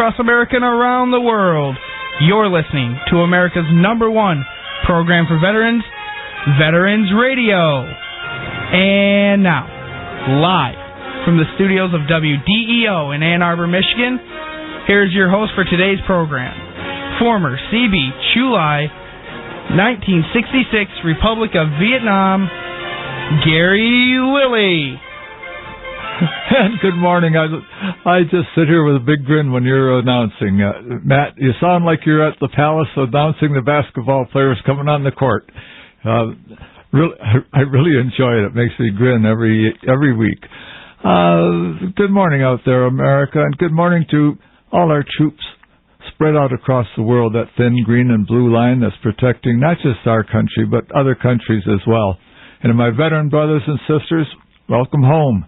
across America and around the world. You're listening to America's #1 program for veterans, Veterans Radio. And now, live from the studios of WDEO in Ann Arbor, Michigan, here's your host for today's program, former CB Chulai, 1966 Republic of Vietnam, Gary Lilly. And good morning. I just sit here with a big grin when you're announcing. Matt, you sound like you're at the Palace announcing the basketball players coming on the court. I really enjoy it. It makes me grin every week. Good morning out there, America, and good morning to all our troops spread out across the world, that thin green and blue line that's protecting not just our country, but other countries as well. And to my veteran brothers and sisters, welcome home.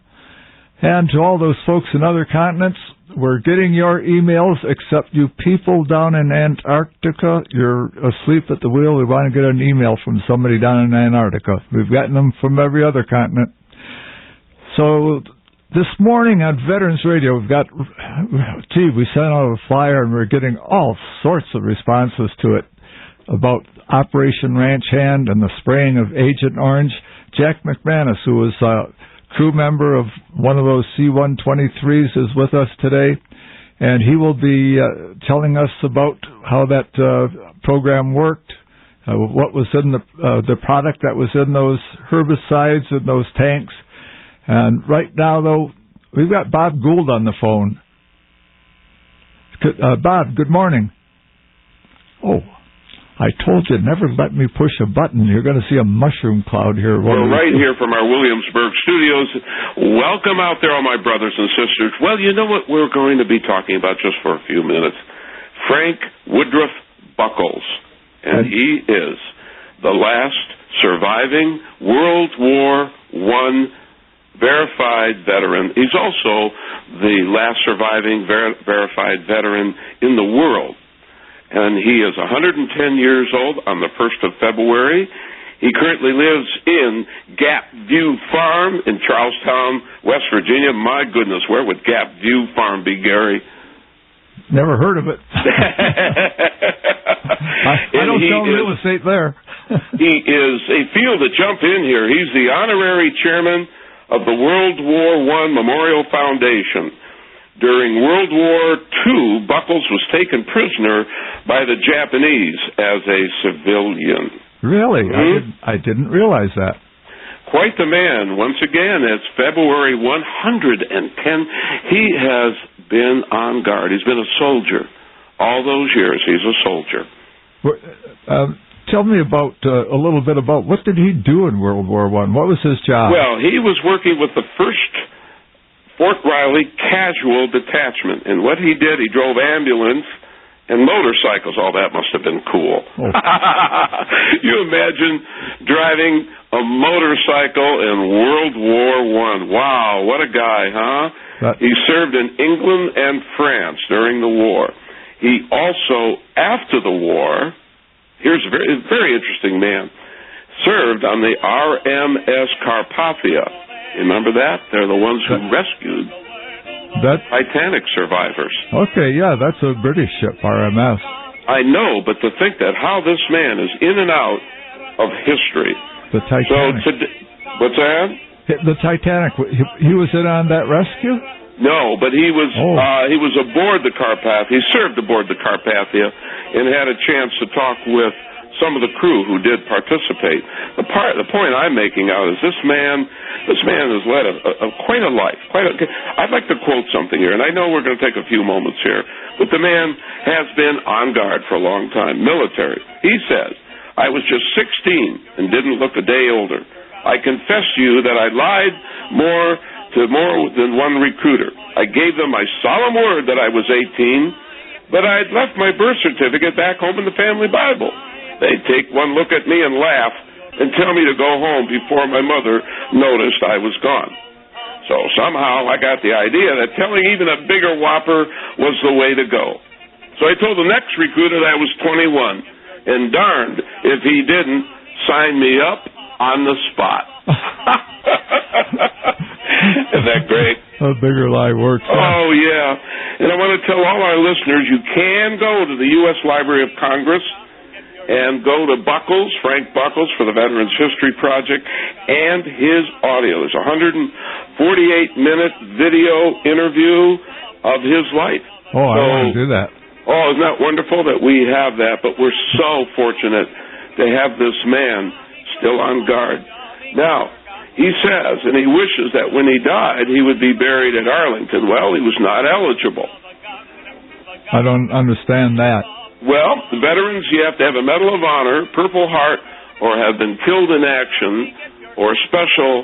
And to all those folks in other continents, we're getting your emails, except you people down in Antarctica. You're asleep at the wheel. We want to get an email from somebody down in Antarctica. We've gotten them from every other continent. So this morning on Veterans Radio, we sent out a flyer and we're getting all sorts of responses to it about Operation Ranch Hand and the spraying of Agent Orange. Jack McManus, who was crew member of one of those C-123s, is with us today, and he will be telling us about how that program worked, what was in the product that was in those herbicides in those tanks. And right now, though, we've got Bob Gould on the phone. Bob, good morning. Oh, I told you, never let me push a button. You're going to see a mushroom cloud here. We're right here from our Williamsburg studios. Welcome out there, all my brothers and sisters. Well, you know what we're going to be talking about just for a few minutes? Frank Woodruff Buckles. And he is the last surviving World War I verified veteran. He's also the last surviving verified veteran in the world. And he is 110 years old on the 1st of February. He currently lives in Gap View Farm in Charlestown, West Virginia. My goodness, where would Gap View Farm be, Gary? Never heard of it. I don't sell real estate there. He is a field to jump in here. He's the honorary chairman of the World War I Memorial Foundation. During World War II, Buckles was taken prisoner by the Japanese as a civilian. Really? Mm-hmm. I didn't realize that. Quite the man. Once again, it's February 110. He has been on guard. He's been a soldier. All those years, he's a soldier. Tell me about a little bit about what did he do in World War I? What was his job? Well, he was working with the 1st Fort Riley Casual Detachment. And what he did, he drove ambulance and motorcycles. Oh, that must have been cool. Oh. You imagine driving a motorcycle in World War I. Wow, what a guy, huh? He served in England and France during the war. He also, after the war, here's a very, very interesting man, served on the RMS Carpathia. Remember that? They're the ones who rescued Titanic survivors. Okay, yeah, that's a British ship, RMS. I know, but to think that how this man is in and out of history. The Titanic. So what's that? The Titanic. He was in on that rescue? No, but he was aboard the Carpathia. He served aboard the Carpathia and had a chance to talk with some of the crew who did participate. The point I'm making out is this man has led quite a life. I'd like to quote something here, and I know we're going to take a few moments here, but the man has been on guard for a long time, military. He says, I was just 16 and didn't look a day older. I confess to you that I lied more than one recruiter. I gave them my solemn word that I was 18, but I had left my birth certificate back home in the family Bible. They'd take one look at me and laugh and tell me to go home before my mother noticed I was gone. So somehow I got the idea that telling even a bigger whopper was the way to go. So I told the next recruiter that I was 21, and darned if he didn't sign me up on the spot. Isn't that great? A bigger lie works. Oh, yeah. And I want to tell all our listeners, you can go to the U.S. Library of Congress and go to Buckles, Frank Buckles, for the Veterans History Project, and his audio. There's a 148-minute video interview of his life. Oh, I want to do that. Oh, isn't that wonderful that we have that? But we're so fortunate to have this man still on guard. Now, he says, and he wishes that when he died, he would be buried at Arlington. Well, he was not eligible. I don't understand that. Well, the veterans, you have to have a Medal of Honor, Purple Heart, or have been killed in action, or special,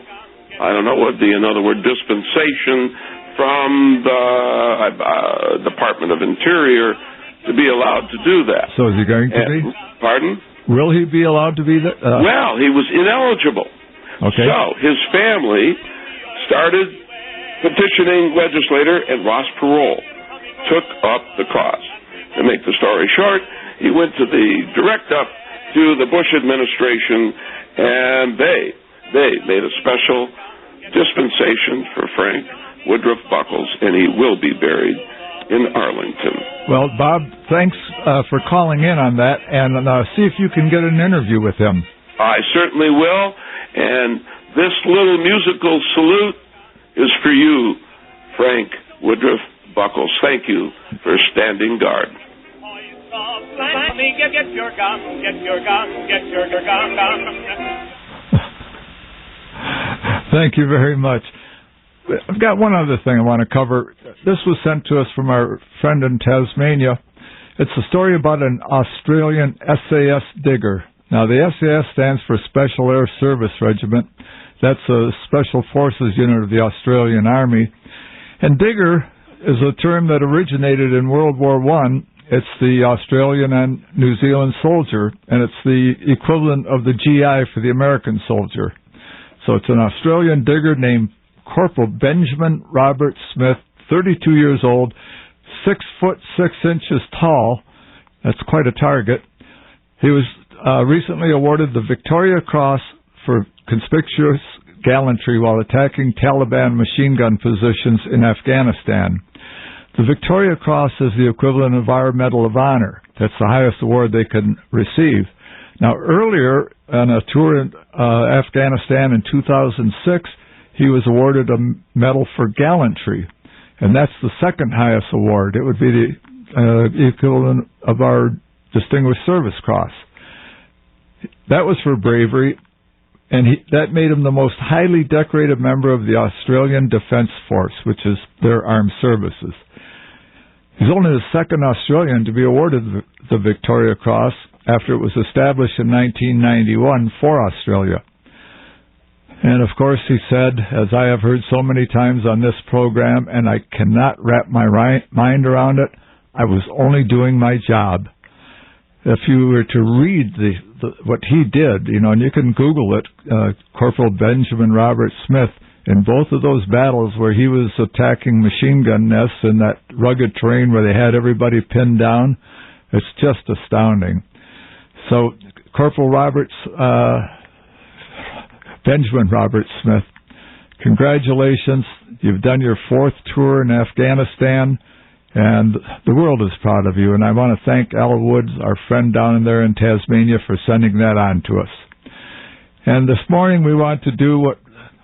I don't know what in other words, dispensation from the Department of Interior to be allowed to do that. So is he going to be? Pardon? Will he be allowed to be there? Well, he was ineligible. Okay. So his family started petitioning legislator, and Ross Perot took up the cause. To make the story short, he went to direct up to the Bush administration, and they made a special dispensation for Frank Woodruff Buckles, and he will be buried in Arlington. Well, Bob, thanks for calling in on that, and see if you can get an interview with him. I certainly will, and this little musical salute is for you, Frank Woodruff Buckles. Thank you for standing guard. Get your gun, get your gun, get your gun. Thank you very much. I've got one other thing I want to cover. This was sent to us from our friend in Tasmania. It's a story about an Australian SAS digger. Now, the SAS stands for Special Air Service Regiment. That's a Special Forces unit of the Australian Army. And digger is a term that originated in World War I. It's the Australian and New Zealand soldier, and it's the equivalent of the GI for the American soldier. So it's an Australian digger named Corporal Benjamin Robert Smith, 32 years old, 6 foot 6 inches tall. That's quite a target. He was recently awarded the Victoria Cross for conspicuous gallantry while attacking Taliban machine gun positions in Afghanistan. The Victoria Cross is the equivalent of our Medal of Honor. That's the highest award they can receive. Now, earlier on a tour in Afghanistan in 2006, he was awarded a Medal for Gallantry, and that's the second highest award. It would be the equivalent of our Distinguished Service Cross. That was for bravery, and that made him the most highly decorated member of the Australian Defence Force, which is their armed services. He's only the second Australian to be awarded the Victoria Cross after it was established in 1991 for Australia. And of course, he said, as I have heard so many times on this program, and I cannot wrap my mind around it, I was only doing my job. If you were to read what he did, and you can Google it, Corporal Benjamin Robert Smith, in both of those battles where he was attacking machine gun nests in that rugged terrain where they had everybody pinned down, it's just astounding. So, Corporal Benjamin Robert Smith, congratulations. You've done your 4th tour in Afghanistan, and the world is proud of you. And I want to thank Al Woods, our friend down there in Tasmania, for sending that on to us. And this morning we want to do what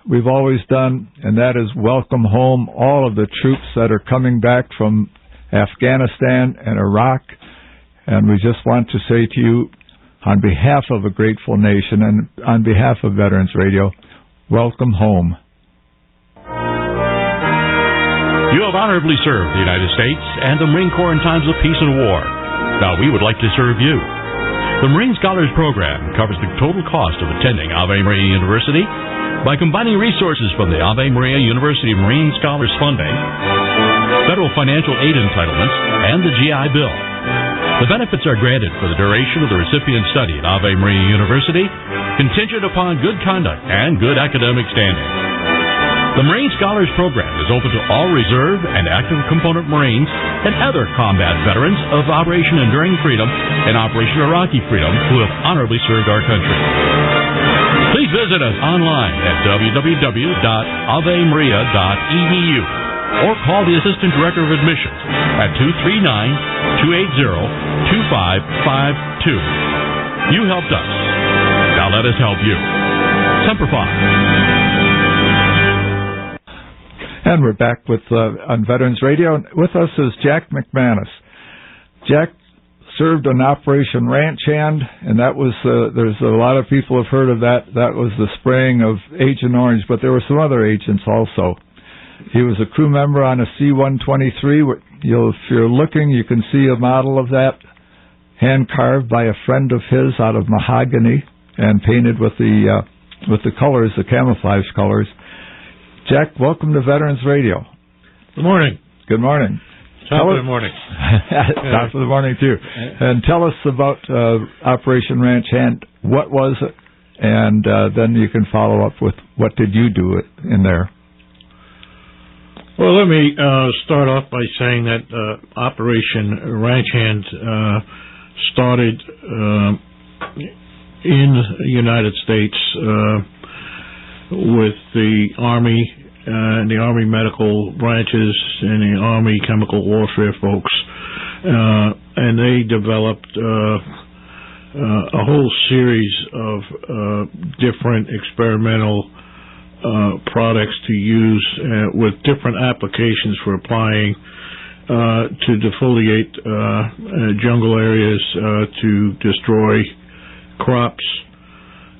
we've always done, and that is welcome home all of the troops that are coming back from Afghanistan and Iraq. And we just want to say to you, on behalf of a grateful nation and on behalf of Veterans Radio, welcome home. You have honorably served the United States and the Marine Corps in times of peace and war. Now we would like to serve you. The Marine Scholars Program covers the total cost of attending Ave Maria University by combining resources from the Ave Maria University Marine Scholars Funding, federal financial aid entitlements, and the GI Bill. The benefits are granted for the duration of the recipient's study at Ave Maria University, contingent upon good conduct and good academic standing. The Marine Scholars Program is open to all reserve and active component Marines and other combat veterans of Operation Enduring Freedom and Operation Iraqi Freedom who have honorably served our country. Please visit us online at www.avemaria.edu. or call the Assistant Director of Admissions at 239-280-2552. You helped us. Now let us help you. Semper Fi. And we're back with on Veterans Radio. With us is Jack McManus. Jack served on Operation Ranch Hand, and that was there's a lot of people have heard of that. That was the spraying of Agent Orange, but there were some other agents also. He was a crew member on a C-123. If you're looking, you can see a model of that, hand carved by a friend of his out of mahogany and painted with the colors, the camouflage colors. Jack, welcome to Veterans Radio. Good morning. Good morning. Top of the morning. Top of the morning, too. And tell us about Operation Ranch Hand. What was it? And then you can follow up with what did you do in there. Well, let me start off by saying that Operation Ranch Hand started in the United States with the Army and the Army medical branches and the Army chemical warfare folks, and they developed a whole series of different experimental products to use with different applications for applying to defoliate jungle areas, to destroy crops,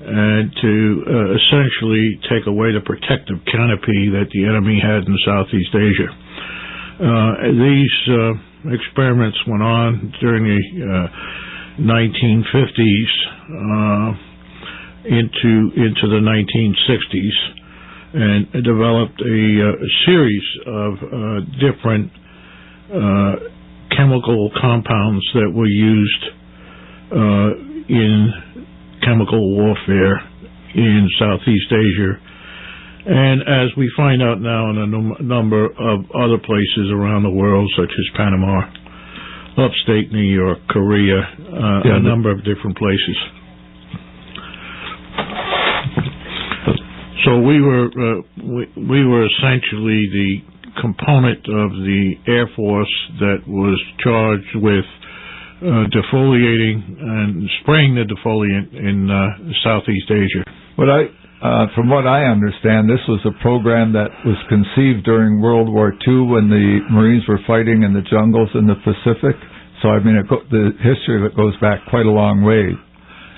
and to essentially take away the protective canopy that the enemy had in Southeast Asia. These experiments went on during the 1950s into the 1960s, and developed a series of different chemical compounds that were used in chemical warfare in Southeast Asia, and as we find out now in a number of other places around the world, such as Panama, upstate New York, Korea, a number of different places. So we were essentially the component of the Air Force that was charged with defoliating and spraying the defoliant in Southeast Asia. From what I understand, this was a program that was conceived during World War II when the Marines were fighting in the jungles in the Pacific. So, I mean, the history of it goes back quite a long way.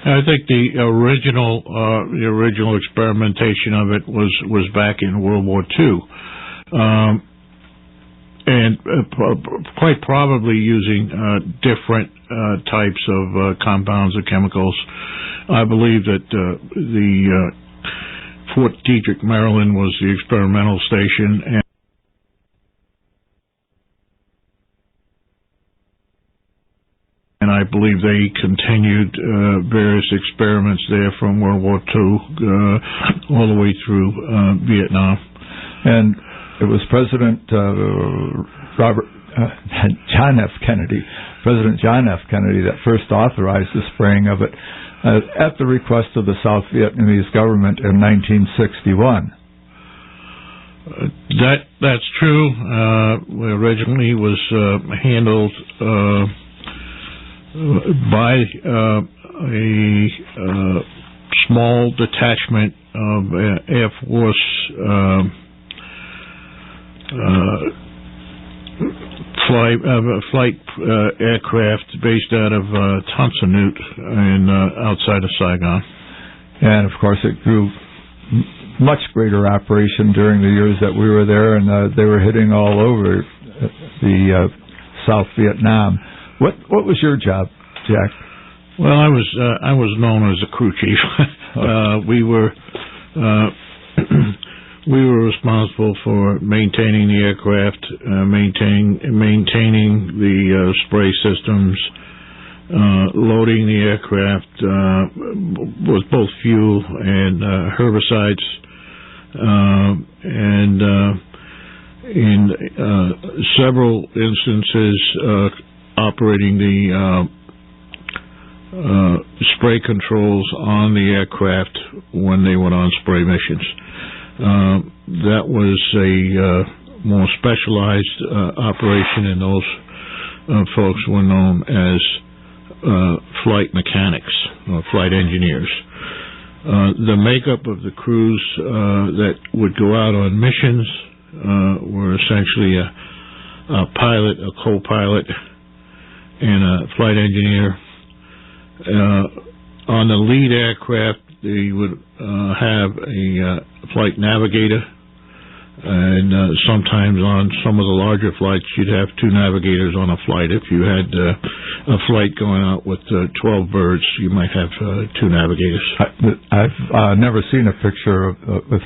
I think the original experimentation of it was back in World War II. And quite probably using different types of compounds or chemicals. I believe that the Fort Detrick, Maryland, was the experimental station, and I believe they continued various experiments there from World War II all the way through Vietnam. And it was President John F. Kennedy that first authorized the spraying of it at the request of the South Vietnamese government in 1961. That's true. Originally was handled by a small detachment of Air Force flight aircraft based out of Tonsanut and outside of Saigon. And, of course, it grew much greater operation during the years that we were there, and they were hitting all over the South Vietnam. What was your job, Jack? Well, I was known as a crew chief. We were responsible for maintaining the aircraft, maintaining the spray systems, loading the aircraft with both fuel and herbicides, and in several instances operating the spray controls on the aircraft when they went on spray missions. That was a more specialized operation, and those folks were known as flight mechanics or flight engineers. The makeup of the crews that would go out on missions were essentially a pilot, a co-pilot, and a flight engineer. On the lead aircraft, they would have a flight navigator, and sometimes on some of the larger flights, you'd have two navigators on a flight. If you had a flight going out with 12 birds, you might have two navigators. I've never seen a picture with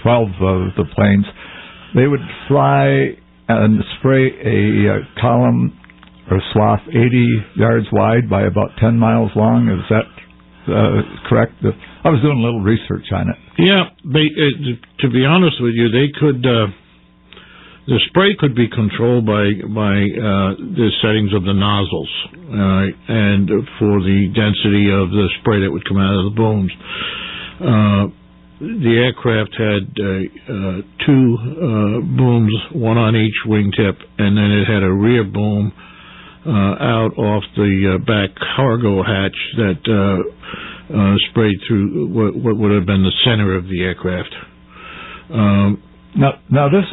12 of the planes. They would fly and spray a column or swath 80 yards wide by about 10 miles long. Is that correct? I was doing a little research on it. Yeah, to be honest with you, they could. The spray could be controlled by the settings of the nozzles, and for the density of the spray that would come out of the booms. The aircraft had two booms, one on each wingtip, and then it had a rear boom out off the back cargo hatch that sprayed through what would have been the center of the aircraft. Now this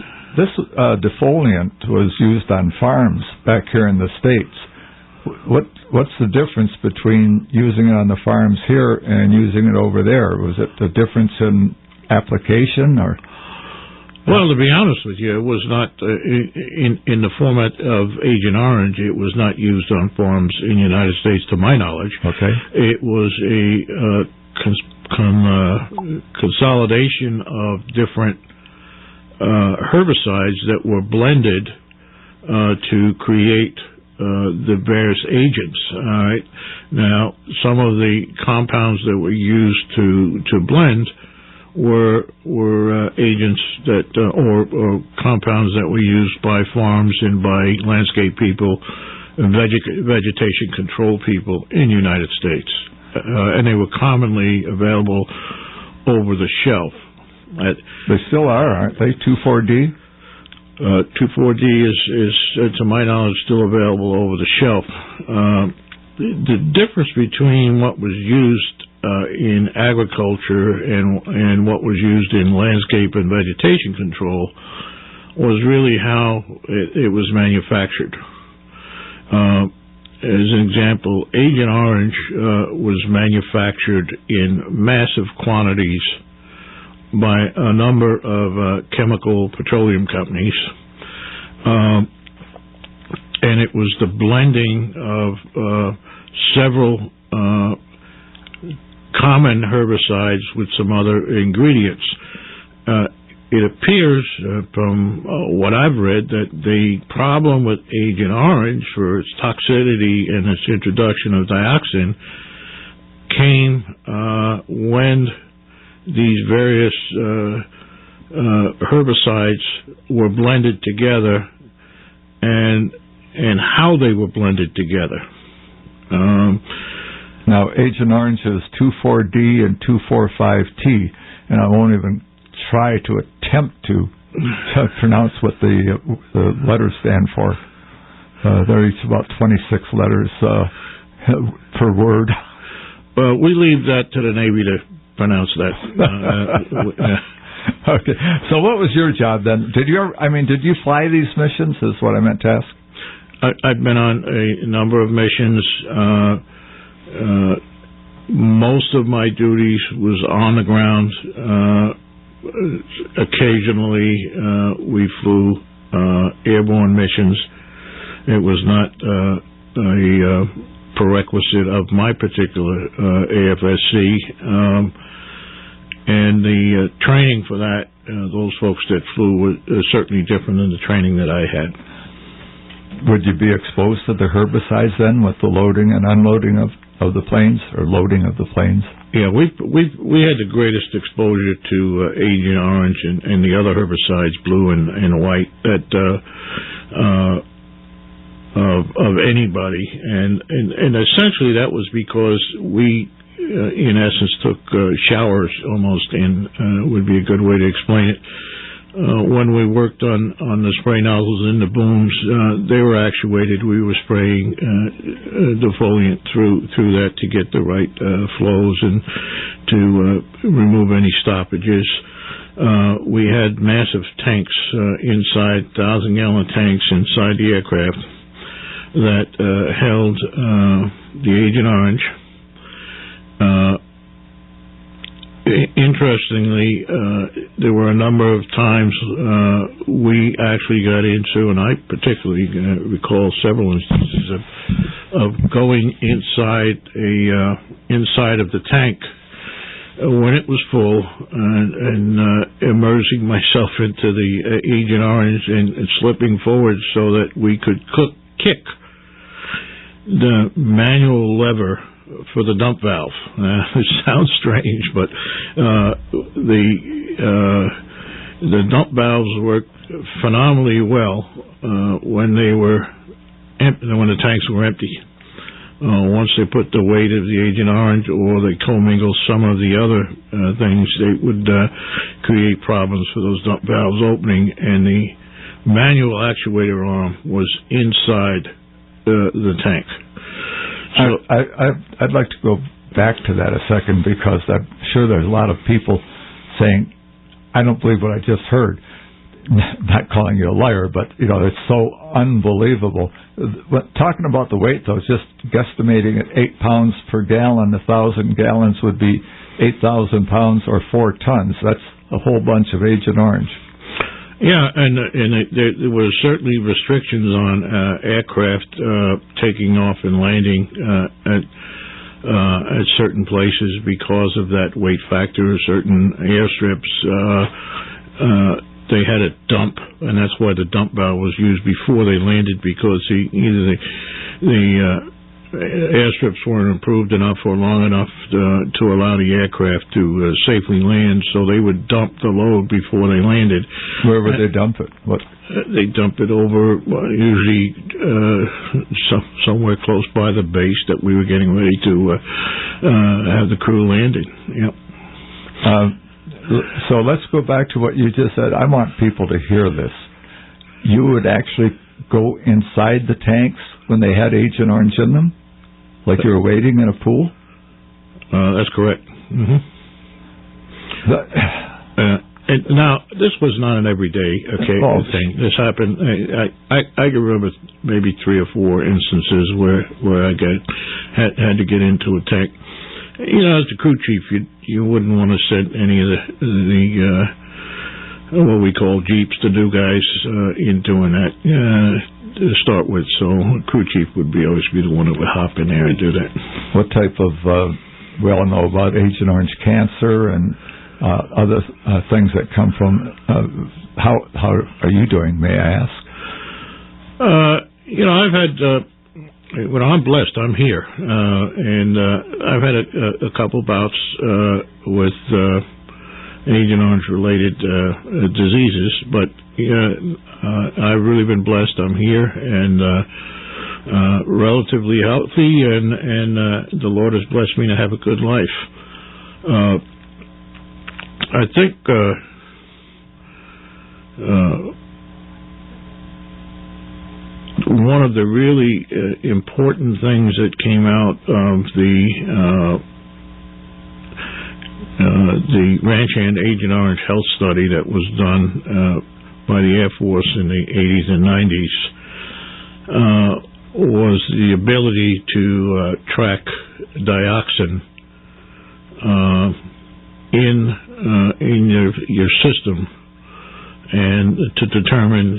defoliant was used on farms back here in the States. What's the difference between using it on the farms here and using it over there? Was it the difference in application, or? Well, to be honest with you, it was not in the format of Agent Orange. It was not used on farms in the United States, to my knowledge. Okay. It was a consolidation of different herbicides that were blended to create the various agents. All right. Now, some of the compounds that were used to blend were agents that or compounds that were used by farms and by landscape people and vegetation control people in the United States, and they were commonly available over the shelf. They still are, aren't they? 2,4-D. 2,4-D is to my knowledge still available over the shelf. The difference between what was used in agriculture and what was used in landscape and vegetation control was really how it was manufactured. As an example, Agent Orange was manufactured in massive quantities by a number of chemical petroleum companies, and it was the blending of several common herbicides with some other ingredients. It appears from what I've read that the problem with Agent Orange for its toxicity and its introduction of dioxin came when these various herbicides were blended together and how they were blended together. Now, Agent Orange is 2,4-D and 2,4,5-T, and I won't even try to attempt to pronounce what the letters stand for. They're each about 26 letters per word. Well, we leave that to the Navy to pronounce that. Okay. So, what was your job then? Did you fly these missions? Is what I meant to ask. I've been on a number of missions. Most of my duties was on the ground. Occasionally, we flew airborne missions. It was not a prerequisite of my particular AFSC. And the training for that, those folks that flew were certainly different than the training that I had. Would you be exposed to the herbicides then with the loading and unloading of the planes, or loading of the planes? Yeah, we had the greatest exposure to Agent Orange and the other herbicides, blue and white, that of anybody, and essentially that was because we, in essence, took showers almost in would be a good way to explain it. when we worked on the spray nozzles in the booms, they were actuated. We were spraying defoliant through that to get the right flows and to remove any stoppages. We had massive tanks inside, 1,000-gallon tanks inside the aircraft that held the Agent Orange. Interestingly, there were a number of times we actually got into, and I particularly recall several instances of going inside of the tank when it was full and immersing myself into the Agent Orange and slipping forward so that we could kick the manual lever for the dump valve. It sounds strange, but the dump valves worked phenomenally well when they were when the tanks were empty. Once they put the weight of the Agent Orange or they commingle some of the other things, they would create problems for those dump valves opening, and the manual actuator arm was inside the tank. So I'd like to go back to that a second, because I'm sure there's a lot of people saying, I don't believe what I just heard. Not calling you a liar, but it's so unbelievable. Talking about the weight, though, just guesstimating at 8 pounds per gallon, 1,000 gallons would be 8,000 pounds or 4 tons. That's a whole bunch of Agent Orange. Yeah, and there were certainly restrictions on aircraft taking off and landing at certain places because of that weight factor. Certain airstrips, they had a dump, and that's why the dump valve was used before they landed, because either the airstrips weren't improved enough or long enough to allow the aircraft to safely land, so they would dump the load before they landed. Where would they dump it? What? They dump it over, usually somewhere close by the base that we were getting ready to have the crew landed. Yep. So let's go back to what you just said. I want people to hear this. You would actually go inside the tanks when they had Agent Orange in them? Like you were waiting in a pool? That's correct. Mm-hmm. Now, this was not an everyday thing. This happened. I can remember maybe 3 or 4 instances where I had to get into a tank. As the crew chief, you wouldn't want to send any of the what we call jeeps, the new guys, in doing that to start with. So crew chief would always be the one that would hop in there and do that. What type of, we all know about Agent Orange cancer and other things that come from, how are you doing, may I ask? I've had, I'm blessed, I'm here, and I've had a couple bouts with Agent Orange related diseases, but I've really been blessed. I'm here and relatively healthy, and the Lord has blessed me to have a good life. I think one of the really important things that came out of the ranch hand Agent Orange health study that was done by the Air Force in the 80s and 90s was the ability to track dioxin in your system, and to determine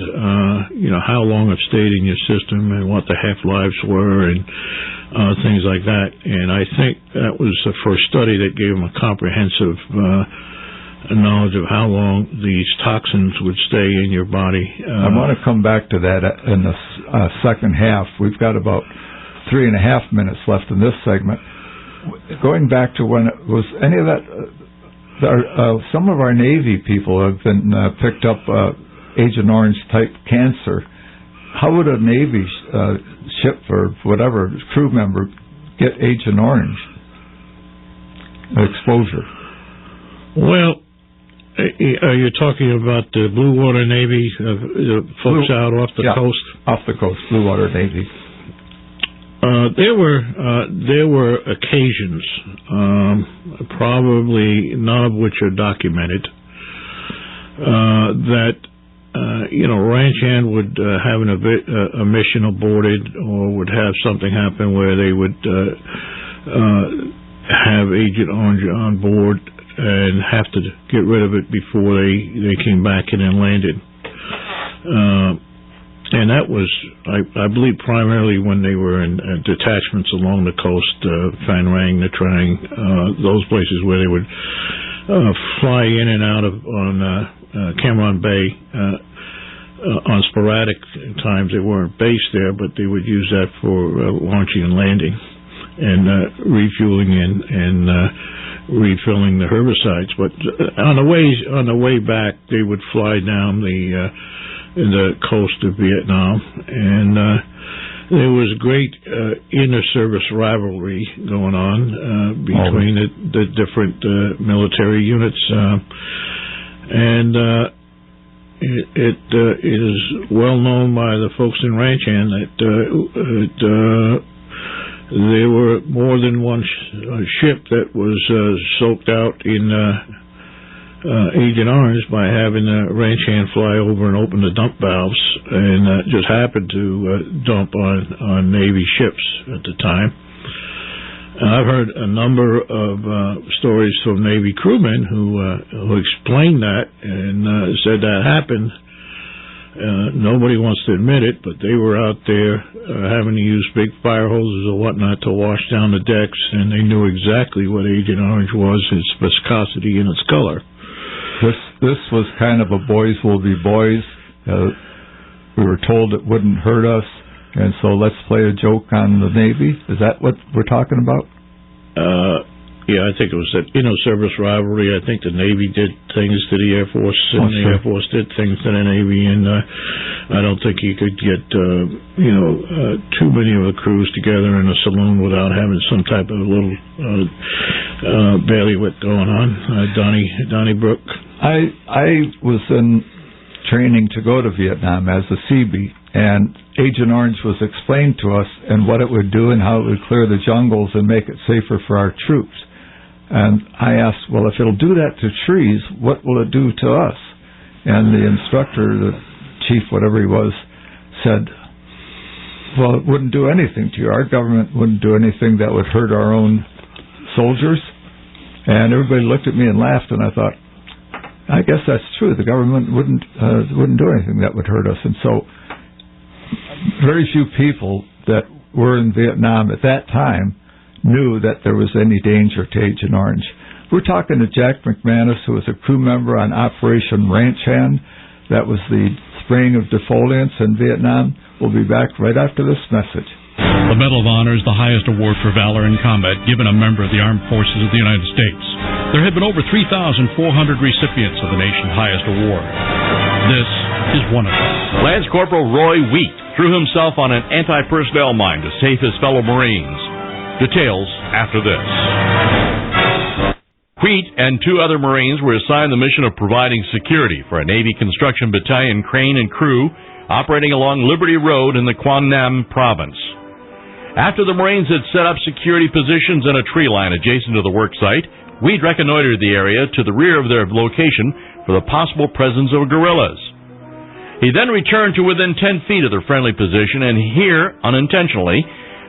how long it stayed in your system and what the half-lives were and things like that. And I think that was the first study that gave them a comprehensive knowledge of how long these toxins would stay in your body. I want to come back to that in the second half. We've got about 3.5 minutes left in this segment. Going back to when it was any of that, some of our Navy people have been picked up Agent Orange type cancer. How would a Navy ship or whatever crew member get Agent Orange exposure? Well, Are you talking about the Blue Water Navy, the folks out off the coast? Off the coast, Blue Water Navy. There were occasions, probably none of which are documented, that ranch hand would have a mission aborted, or would have something happen where they would have Agent Orange on board and have to get rid of it before they came back in and landed. And that was, I believe, primarily when they were in detachments along the coast, Phan Rang, Nha Trang, those places where they would fly in and out of on Cam Bay. On sporadic times, they weren't based there, but they would use that for launching and landing, and refueling and refilling the herbicides. But on the way back, they would fly down the coast of Vietnam, and there was great inter-service rivalry going on between the different military units, and it is well known by the folks in Ranch Hand that there were more than one ship that was soaked out in Agent Orange by having a ranch hand fly over and open the dump valves, and just happened to dump on Navy ships at the time. I've heard a number of stories from Navy crewmen who explained that and said that happened. Nobody wants to admit it, but they were out there having to use big fire hoses or whatnot to wash down the decks, and they knew exactly what Agent Orange was, its viscosity and its color. This was kind of a boys will be boys. We were told it wouldn't hurt us, and so let's play a joke on the Navy. Is that what we're talking about? Yeah, I think it was that service rivalry. I think the Navy did things to the Air Force, and the Air Force did things to the Navy, and I don't think you could get too many of the crews together in a saloon without having some type of little bailiwick going on. Donnie Brook. I was in training to go to Vietnam as a Seabee, and Agent Orange was explained to us and what it would do and how it would clear the jungles and make it safer for our troops. And I asked, well, if it'll do that to trees, what will it do to us? And the instructor, the chief, whatever he was, said, well, it wouldn't do anything to you. Our government wouldn't do anything that would hurt our own soldiers. And everybody looked at me and laughed, and I thought, I guess that's true. The government wouldn't do anything that would hurt us. And so very few people that were in Vietnam at that time knew that there was any danger to Agent Orange. We're talking to Jack McManus, who was a crew member on Operation Ranch Hand. That was the spraying of defoliants in Vietnam. We'll be back right after this message. The Medal of Honor is the highest award for valor in combat given a member of the Armed Forces of the United States. There have been over 3,400 recipients of the nation's highest award. This is one of them. Lance Corporal Roy Wheat threw himself on an anti-personnel mine to save his fellow Marines. Details after this. Wheat and two other Marines were assigned the mission of providing security for a Navy construction battalion crane and crew operating along Liberty Road in the Quang Nam province. After the Marines had set up security positions in a tree line adjacent to the work site, Wheat reconnoitered the area to the rear of their location for the possible presence of guerrillas. He then returned to within 10 feet of their friendly position and here, unintentionally,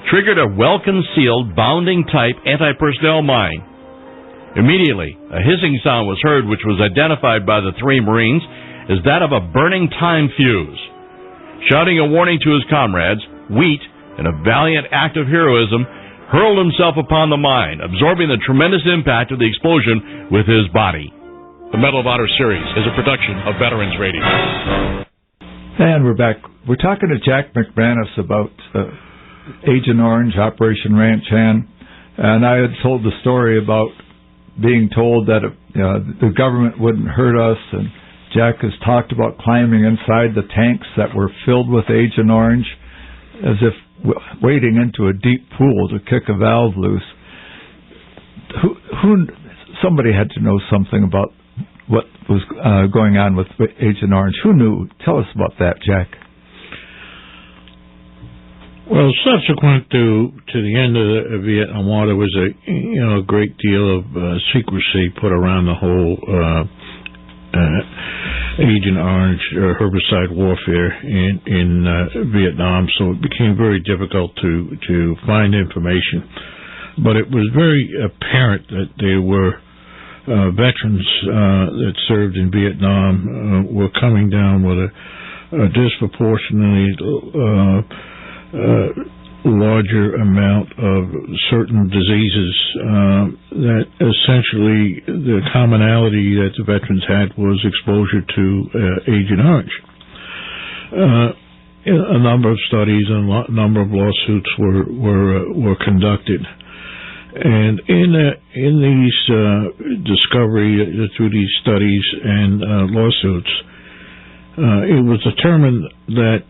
triggered a well-concealed, bounding-type anti-personnel mine. Immediately, a hissing sound was heard which was identified by the three Marines as that of a burning time fuse. Shouting a warning to his comrades, Wheat, in a valiant act of heroism, hurled himself upon the mine, absorbing the tremendous impact of the explosion with his body. The Medal of Honor series is a production of Veterans Radio. And we're back. We're talking to Jack McManus about Agent Orange, Operation Ranch Hand, and I had told the story about being told that the government wouldn't hurt us, and Jack has talked about climbing inside the tanks that were filled with Agent Orange as if wading into a deep pool to kick a valve loose. Somebody had to know something about what was going on with Agent Orange. Who knew? Tell us about that, Jack. Well, subsequent to the end of the Vietnam War, there was a great deal of secrecy put around the whole Agent Orange herbicide warfare in Vietnam, so it became very difficult to find information. But it was very apparent that there were veterans that served in Vietnam were coming down with a disproportionately larger amount of certain diseases that essentially the commonality that the veterans had was exposure to Agent Orange. A number of studies and a number of lawsuits were conducted, and in these discovery through these studies and lawsuits, it was determined that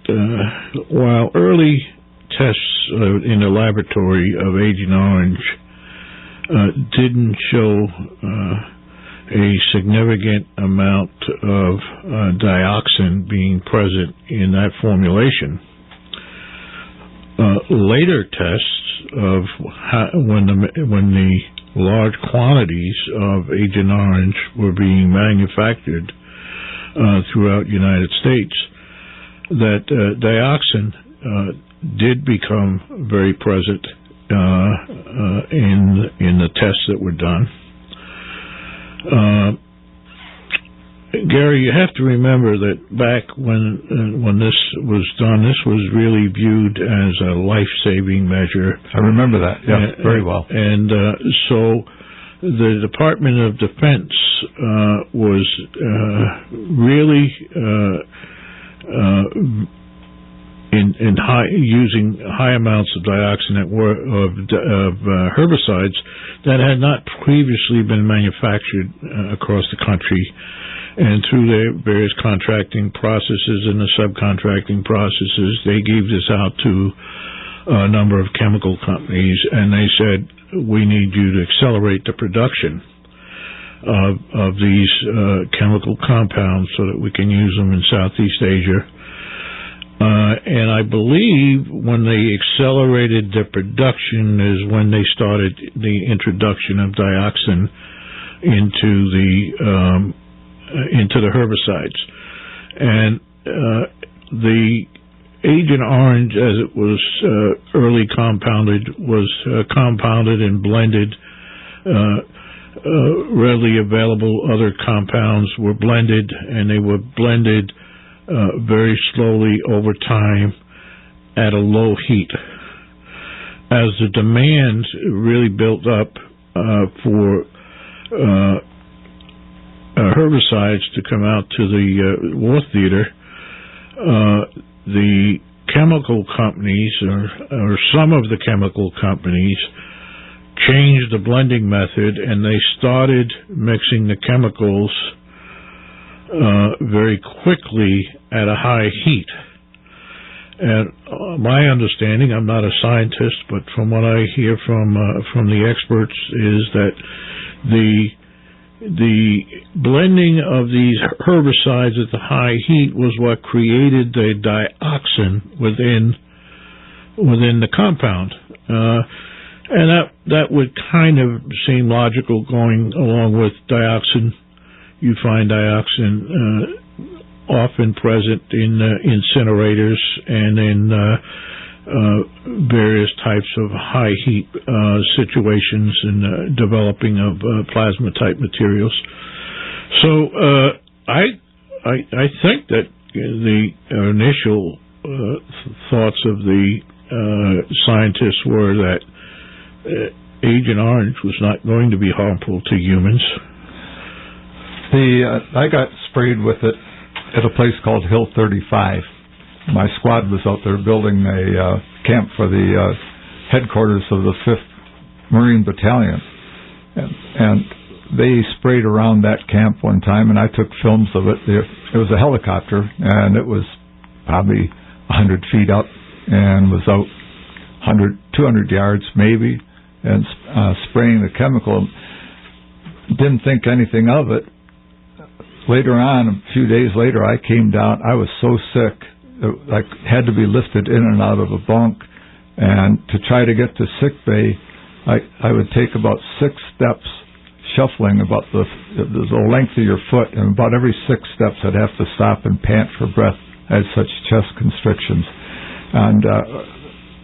while early tests in the laboratory of Agent Orange didn't show a significant amount of dioxin being present in that formulation, later tests of when the large quantities of Agent Orange were being manufactured throughout the United States, that dioxin did become very present in the tests that were done. Gary, you have to remember that back when this was done, this was really viewed as a life-saving measure. I remember that, yeah, very well. And so the Department of Defense was really using high amounts of dioxin of herbicides that had not previously been manufactured across the country, and through their various contracting processes and the subcontracting processes, they gave this out to a number of chemical companies, and they said, we need you to accelerate the production of these chemical compounds so that we can use them in Southeast Asia. And I believe when they accelerated the production is when they started the introduction of dioxin into the herbicides. And the Agent Orange, as it was early compounded, was compounded and blended. Readily available other compounds were blended, and they were blended very slowly over time at a low heat. As the demand really built up for herbicides to come out to the war theater, the chemical companies, or some of the chemical companies, changed the blending method, and they started mixing the chemicals very quickly at a high heat. And my understanding, I'm not a scientist, but from what I hear from the experts, is that the blending of these herbicides at the high heat was what created the dioxin within the compound. And that would kind of seem logical going along with dioxin. You find dioxin often present in incinerators and in various types of high heat situations and developing of plasma type materials. So I think that the initial thoughts of the scientists were that Agent Orange was not going to be harmful to humans. I got sprayed with it at a place called Hill 35. My squad was out there building a camp for the headquarters of the 5th Marine Battalion. And they sprayed around that camp one time, and I took films of it. It was a helicopter, and it was probably 100 feet up and was out 200 yards maybe, and spraying the chemical. Didn't think anything of it later on, a few days later, I came down. I was so sick, I had to be lifted in and out of a bunk. And to try to get to sick bay, I would take about 6 steps, shuffling about the length of your foot, and about every 6 steps I'd have to stop and pant for breath. I had such chest constrictions. And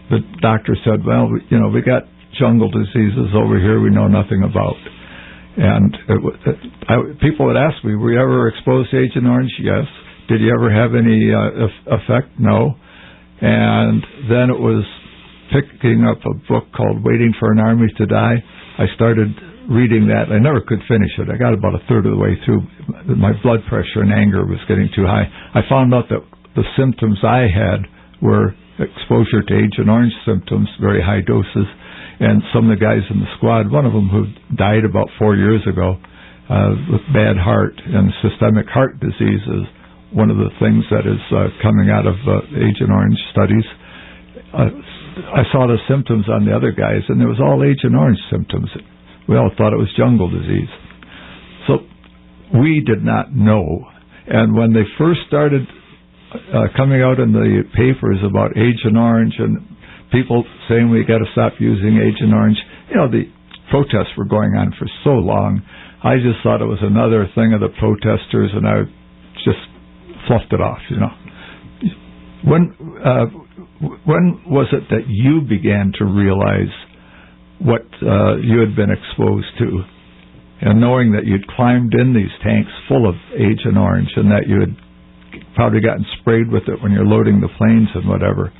the doctor said, well, we got jungle diseases over here we know nothing about. And people would ask me, were you ever exposed to Agent Orange? Yes. Did you ever have any effect? No. And then it was picking up a book called Waiting for an Army to Die. I started reading that. I never could finish it. I got about a third of the way through. My blood pressure and anger was getting too high. I found out that the symptoms I had were exposure to Agent Orange symptoms, very high doses. And some of the guys in the squad, one of them who died about 4 years ago with bad heart and systemic heart disease is one of the things that is coming out of Agent Orange studies. I saw the symptoms on the other guys, and it was all Agent Orange symptoms. We all thought it was jungle disease. So we did not know. And when they first started coming out in the papers about Agent Orange and people saying we got to stop using Agent Orange, the protests were going on for so long. I just thought it was another thing of the protesters, and I just fluffed it off, When was it that you began to realize what you had been exposed to, and knowing that you'd climbed in these tanks full of Agent Orange and that you had probably gotten sprayed with it when you're loading the planes and whatever?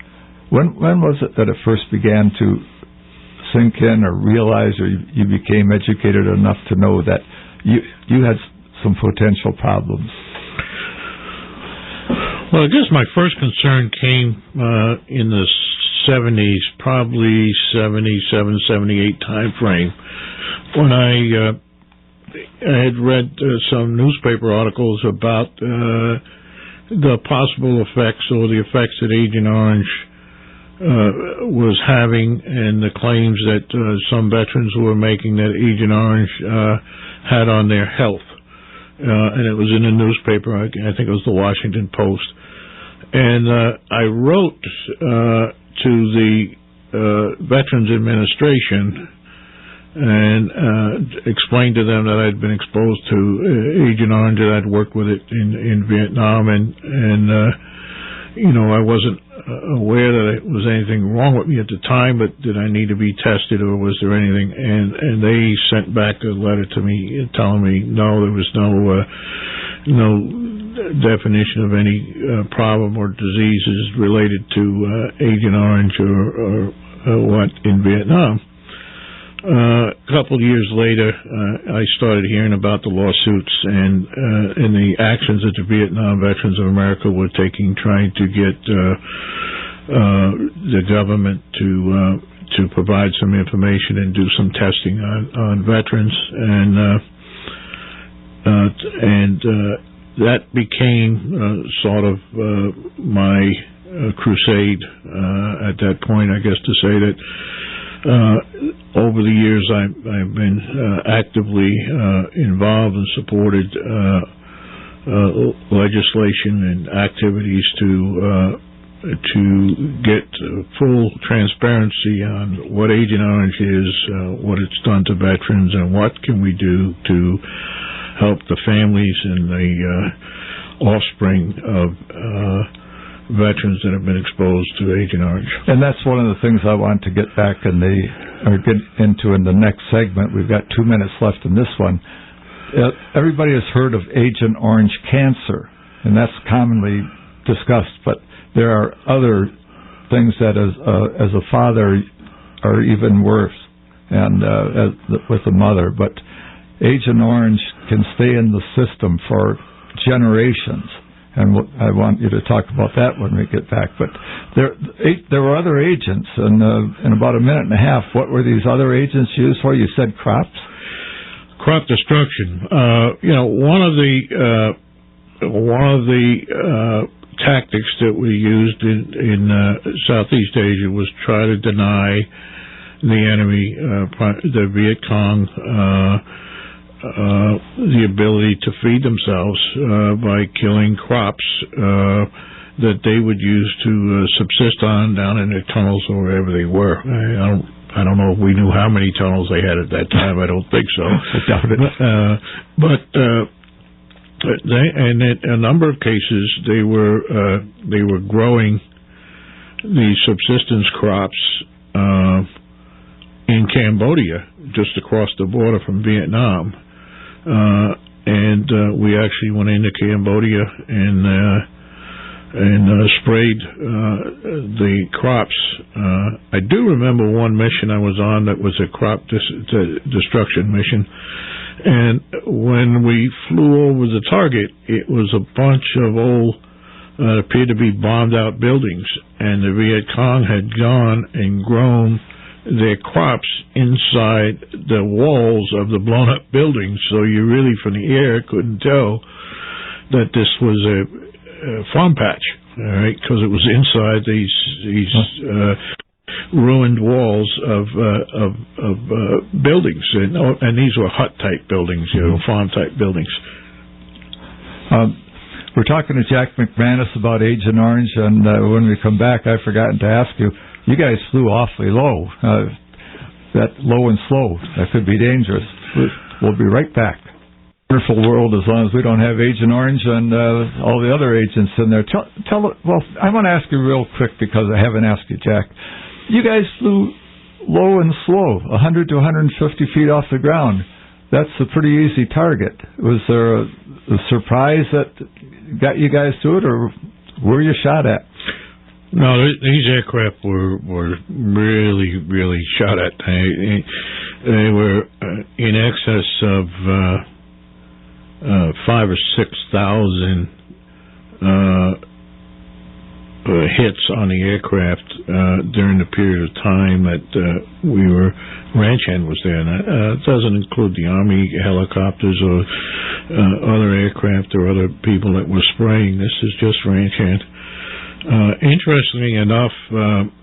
When was it that it first began to sink in or realize, or you became educated enough to know that you had some potential problems? Well, I guess my first concern came in the 70s, probably 77, 78 time frame, when I had read some newspaper articles about the possible effects or the effects that Agent Orange was having, and the claims that some veterans were making that Agent Orange had on their health. And it was in a newspaper, I think it was the Washington Post. And I wrote to the Veterans Administration and explained to them that I'd been exposed to Agent Orange, that I'd worked with it in Vietnam, and I wasn't aware that there was anything wrong with me at the time, but did I need to be tested, or was there anything? And they sent back a letter to me telling me no, there was no definition of any problem or diseases related to Agent Orange or what in Vietnam. A couple of years later, I started hearing about the lawsuits and the actions that the Vietnam Veterans of America were taking, trying to get the government to provide some information and do some testing on veterans, and that became sort of my crusade at that point, I guess, to say that over the years I've been actively involved and supported legislation and activities to get full transparency on what Agent Orange is, what it's done to veterans, and what can we do to help the families and the offspring of veterans that have been exposed to Agent Orange. And that's one of the things I want to get back get into in the next segment. We've got 2 minutes left in this one. Everybody has heard of Agent Orange cancer, and that's commonly discussed, but there are other things that as a father are even worse, and with a mother. But Agent Orange can stay in the system for generations. And I want you to talk about that when we get back. But there were other agents, and in about a minute and a half, what were these other agents used for? You said crops? Crop destruction. One of the tactics that we used in Southeast Asia was try to deny the enemy, the Viet Cong, the ability to feed themselves by killing crops that they would use to subsist on down in their tunnels or wherever they were. I don't know if we knew how many tunnels they had at that time. I don't think so. I doubt it. But in a number of cases, they were growing these subsistence crops in Cambodia, just across the border from Vietnam. And we actually went into Cambodia and sprayed the crops. I do remember one mission I was on that was a crop destruction mission. And when we flew over the target, it was a bunch of old, appeared to be bombed out buildings. And the Viet Cong had gone and grown their crops inside the walls of the blown up buildings. So you really, from the air, couldn't tell that this was a farm patch, all right, because it was inside these ruined walls of buildings, and these were hut type buildings, farm type buildings. We're talking to Jack McManus about Agent Orange, and when we come back, I've forgotten to ask you. You guys flew awfully low. That low and slow, that could be dangerous. We'll be right back. Wonderful world as long as we don't have Agent Orange and all the other agents in there. Well, I want to ask you real quick because I haven't asked you, Jack. You guys flew low and slow, 100 to 150 feet off the ground. That's a pretty easy target. Was there a surprise that got you guys to it, or were you shot at? No, these aircraft were really, really shot at. They were in excess of 5,000 or 6,000 hits on the aircraft during the period of time that ranch hand was there. And it doesn't include the Army helicopters or other aircraft or other people that were spraying. This is just ranch hand. Interestingly enough,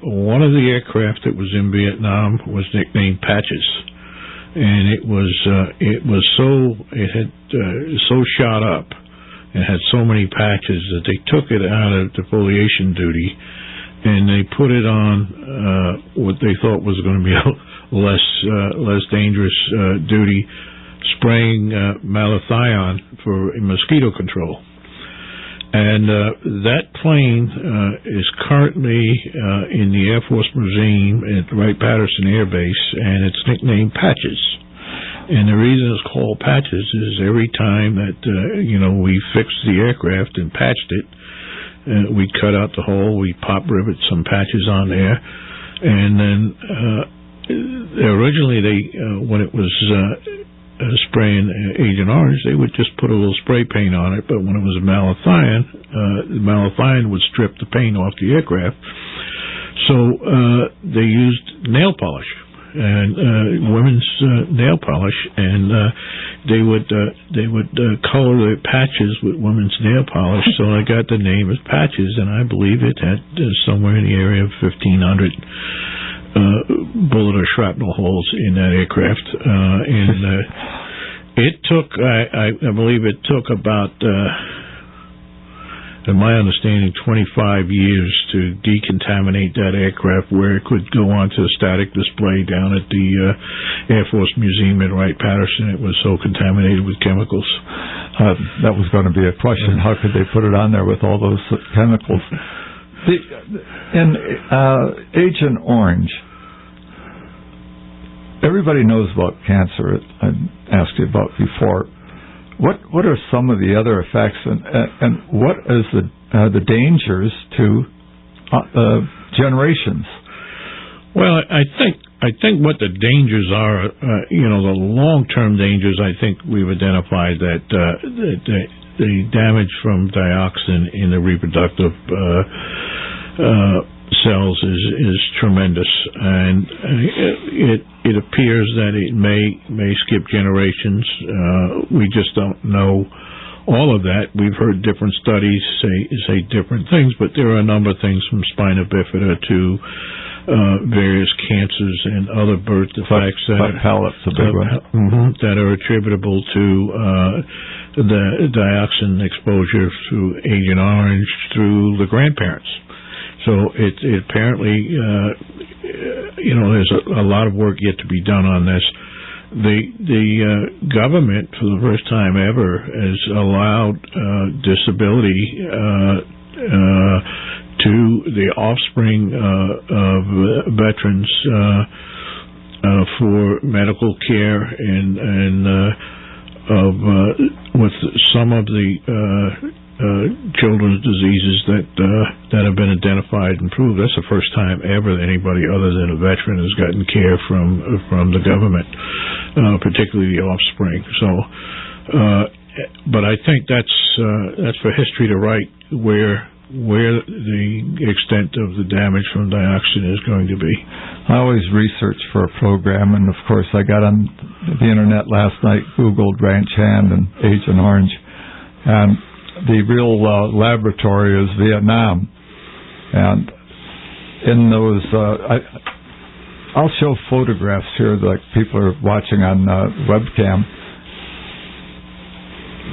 one of the aircraft that was in Vietnam was nicknamed Patches, and it had so shot up and had so many patches that they took it out of defoliation duty and they put it on what they thought was going to be a less dangerous duty, spraying malathion for mosquito control. And that plane is currently in the Air Force Museum at Wright-Patterson Air Base, and it's nicknamed Patches. And the reason it's called Patches is every time that we fixed the aircraft and patched it, we cut out the hole, we pop rivet some patches on there, and then originally when it was spraying Agent Orange, they would just put a little spray paint on it, but when it was malathion, the malathion would strip the paint off the aircraft. So they used nail polish, and women's nail polish, and they would color the patches with women's nail polish, so I got the name as Patches, and I believe it had somewhere in the area of 1,500 bullet or shrapnel holes in that aircraft, and it took, I believe it took about, in my understanding, 25 years to decontaminate that aircraft, where it could go onto a static display down at the Air Force Museum at Wright-Patterson. It was so contaminated with chemicals. That was going to be a question. How could they put it on there with all those chemicals? In Agent Orange, everybody knows about cancer. I asked you about before. What are some of the other effects, and what is the dangers to generations? Well, I think what the dangers are, the long-term dangers. I think we've identified that the damage from dioxin in the reproductive cells is tremendous, and it appears that it may skip generations. We just don't know all of that. We've heard different studies say different things, but there are a number of things from spina bifida to various cancers and other birth defects that are attributable to the dioxin exposure through Agent Orange through the grandparents. So it apparently, there's a lot of work yet to be done on this. The government, for the first time ever, has allowed disability to the offspring of veterans for medical care and with some of the children's diseases that have been identified and proved. That's the first time ever that anybody other than a veteran has gotten care from the government, particularly the offspring. So, but I think that's for history to write where the extent of the damage from dioxin is going to be. I always research for a program, and of course I got on the internet last night, Googled ranch hand and Agent Orange, and the real laboratory is Vietnam. And in those, I'll show photographs here like people are watching on webcam,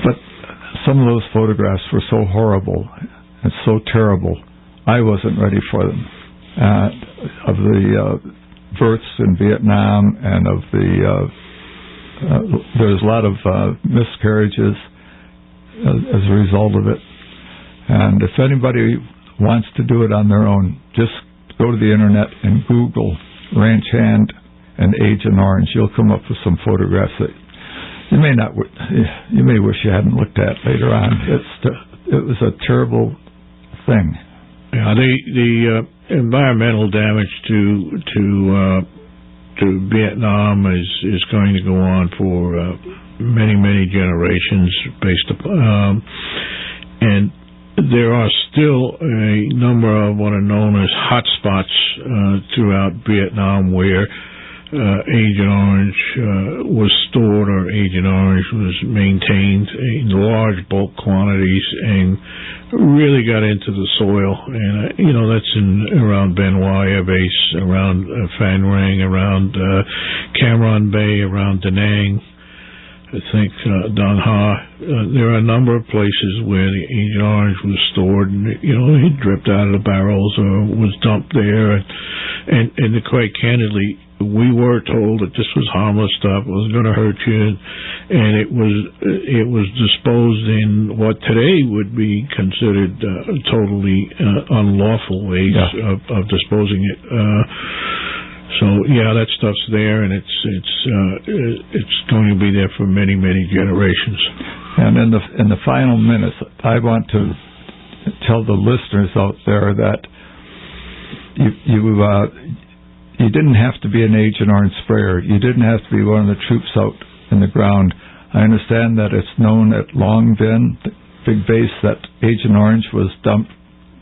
but some of those photographs were so horrible and so terrible, I wasn't ready for them. Of the births in Vietnam and of there's a lot of miscarriages as a result of it. And if anybody wants to do it on their own, just go to the internet and Google ranch hand and Agent Orange. You'll come up with some photographs that you may wish you hadn't looked at later on. It was a terrible thing. Yeah, the environmental damage to Vietnam is going to go on for many generations based upon, and there are still a number of what are known as hotspots throughout Vietnam where Agent Orange was stored, or Agent Orange was maintained in large bulk quantities and really got into the soil. And that's around Benoit Air Base, around Phan Rang, around Cam Bay, around Da Nang, I think Don Ha. There are a number of places where the Agent Orange was stored, and it dripped out of the barrels or was dumped there. And quite candidly, we were told that this was harmless stuff, it wasn't going to hurt you, and it was disposed in what today would be considered totally unlawful ways of disposing it. So yeah, that stuff's there, and it's going to be there for many generations. And in the final minutes, I want to tell the listeners out there that you didn't have to be an Agent Orange sprayer. You didn't have to be one of the troops out in the ground. I understand that it's known at Long Binh, the big base, that Agent Orange was dumped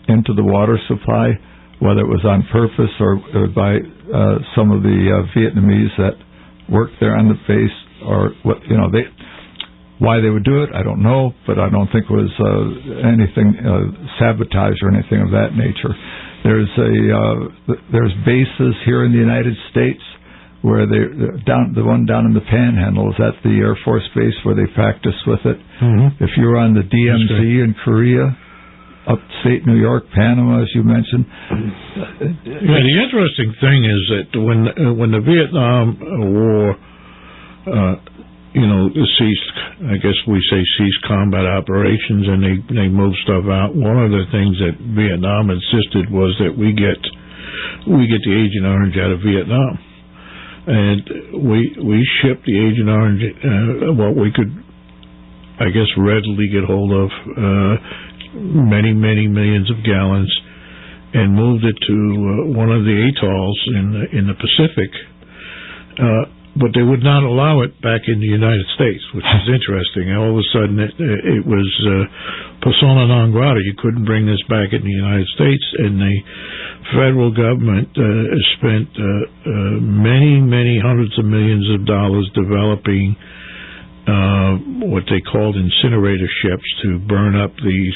into the water supply, whether it was on purpose or by some of the Vietnamese that worked there on the base, or what why they would do it, I don't know, but I don't think it was anything sabotage or anything of that nature. There's bases here in the United States where the one down in the Panhandle is at the Air Force Base where they practice with it. Mm-hmm. If you're on the DMZ in Korea, upstate New York, Panama, as you mentioned. Yeah, the interesting thing is that when the Vietnam War ceased, I guess we say ceased combat operations, and they moved stuff out. One of the things that Vietnam insisted was that we get the Agent Orange out of Vietnam, and we shipped the Agent Orange what we could, I guess, readily get hold of, many millions of gallons, and moved it to one of the atolls in the Pacific. But they would not allow it back in the United States, which is interesting. All of a sudden, it was persona non grata. You couldn't bring this back in the United States, and the federal government spent many hundreds of millions of dollars developing what they called incinerator ships to burn up these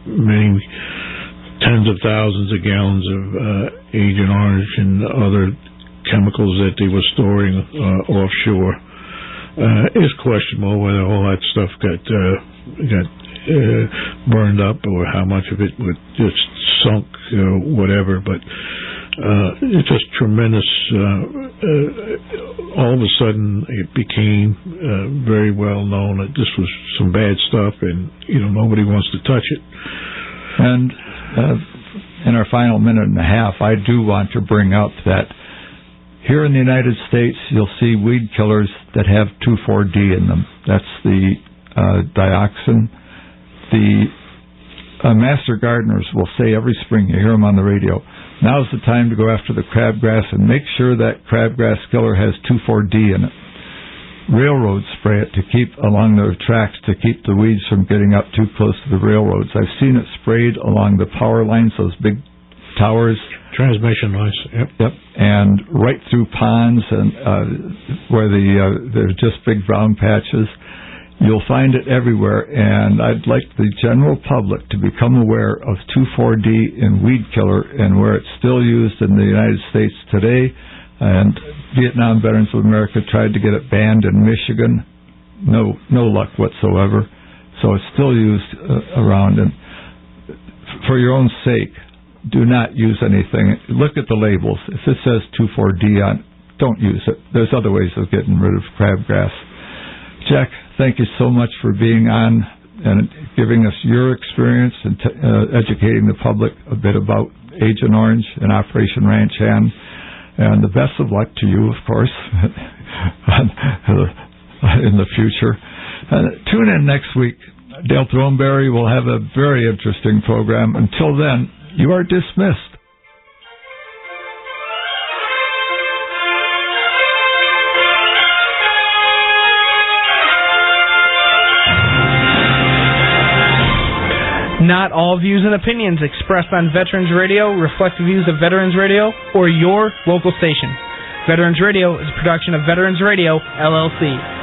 many tens of thousands of gallons of Agent Orange and other chemicals that they were storing offshore. It's questionable whether all that stuff got burned up or how much of it would just sunk or whatever, but it's just tremendous. All of a sudden it became very well known that this was some bad stuff, and nobody wants to touch it. And in our final minute and a half, I do want to bring up that here in the United States, you'll see weed killers that have 2,4-D in them. That's the dioxin. The master gardeners will say every spring, you hear them on the radio, now's the time to go after the crabgrass and make sure that crabgrass killer has 2,4-D in it. Railroads spray it to keep along their tracks to keep the weeds from getting up too close to the railroads. I've seen it sprayed along the power lines, those big towers. Transmission lines. Yep. And right through ponds and where there's just big brown patches. You'll find it everywhere, and I'd like the general public to become aware of 2,4-D in weed killer and where it's still used in the United States today. And Vietnam Veterans of America tried to get it banned in Michigan. No luck whatsoever. So it's still used around. And for your own sake, do not use anything. Look at the labels. If it says 2,4-D on, don't use it. There's other ways of getting rid of crabgrass. Jack, thank you so much for being on and giving us your experience and educating the public a bit about Agent Orange and Operation Ranch Hand. And the best of luck to you, of course, in the future. Tune in next week. Dale Throneberry will have a very interesting program. Until then, you are dismissed. Not all views and opinions expressed on Veterans Radio reflect the views of Veterans Radio or your local station. Veterans Radio is a production of Veterans Radio, LLC.